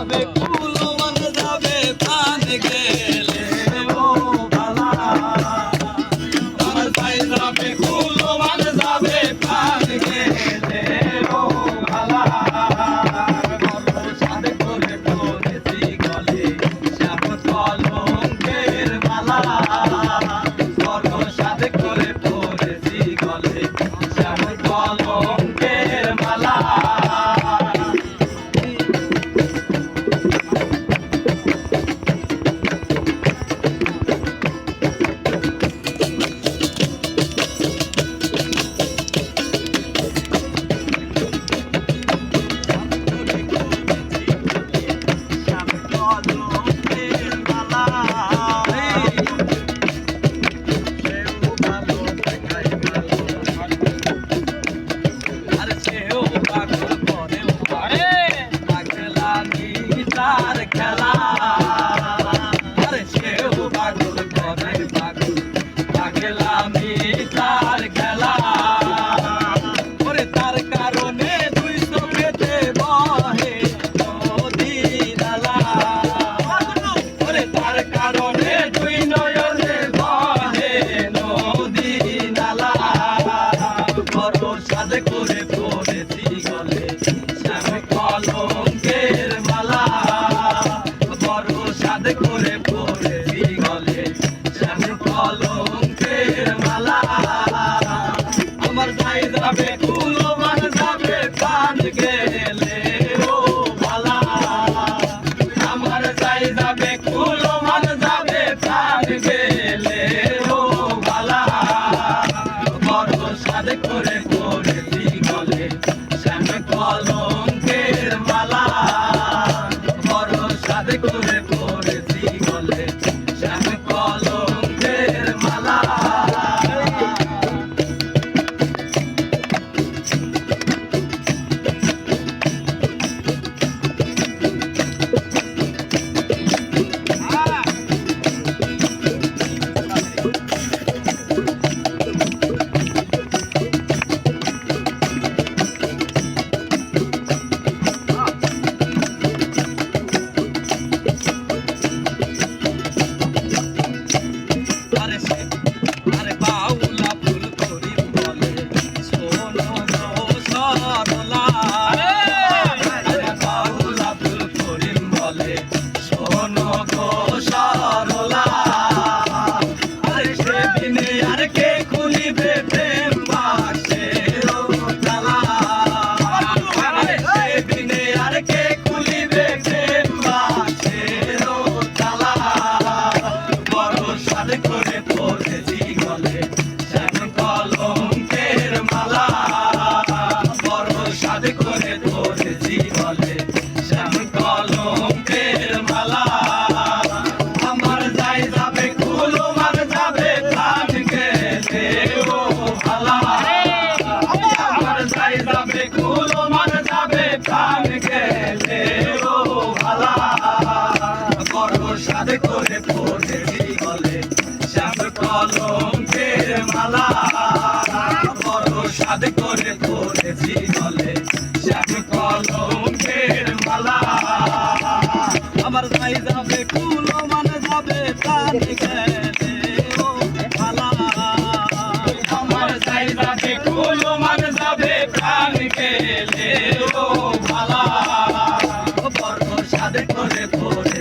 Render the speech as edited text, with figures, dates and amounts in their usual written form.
যাবে কুলো মান যাবে প্রাণ গেলে ও ভালা আমার যাই যাবে কুলো মান যাবে প্রাণ গেলে ও ভালা সাদে করে পড়েছি গলে শ্যাম কলঙ্কের মালা সাদে করে পড়েছি গলে শ্যাম কলঙ্কের মালা খেলা আরে সেও পাগল করে পাগল পাগলামি তার খেলা ওরে তার কারণে দুই চোখেতে বহে নদী নালা ওরে তার কারণে দুই নয়নে বহে নদী নালা বড় সাদ করে পড়েছি গলে শ্যাম কলঙ্কের মালা সাদ করে পড়েছি গলে শ্যাম কলঙ্কের মালা আমার যাই যাবে কুলো মান যাবে প্রাণ গেলে ও ভালা আমার যাই যাবে কুলো মান যাবে প্রাণ গেলে ও ভালা বড় সাদ করে পড়েছি গলে শ্যাম কলঙ্কের মালা বড় সাদ করে পড়েছি গলে শ্যাম কলঙ্কের মালা আরে বাউলা ফুল করি বলে শোনো গো সরলা আরে বাউলা ফুল করি বলে শোনো গো সরলা আরে সেদিনে আর কে খুলিবে প্রেম বাসের তালা আরে সেদিনে আর কে খুলিবে প্রেম বাসের তালা বড় সাদ করে পড়েছি গলে শ্যাম কলঙ্কের মালা বড় সাদ করে পড়েছি গলে শ্যাম কলঙ্কের মালা আমার যাই যাবে কুলো মান যাবে প্রাণ গেলে ও ভালা আমার যাই যাবে কুলো মান যাবে প্রাণ গেলে ও ভালা বড় সাদ করে পড়েছি গলে শ্যাম কলঙ্কের মালা বড় সাদ করে পড়েছি গলে শ্যাম কলঙ্কের মালা আমার যাই যাবে কুলো মান যাবে প্রাণ গেলে ও ভালা আমার যাই যাবে কুলো মান যাবে প্রাণ গেলে ও ভালা বড় সাদ করে পড়ে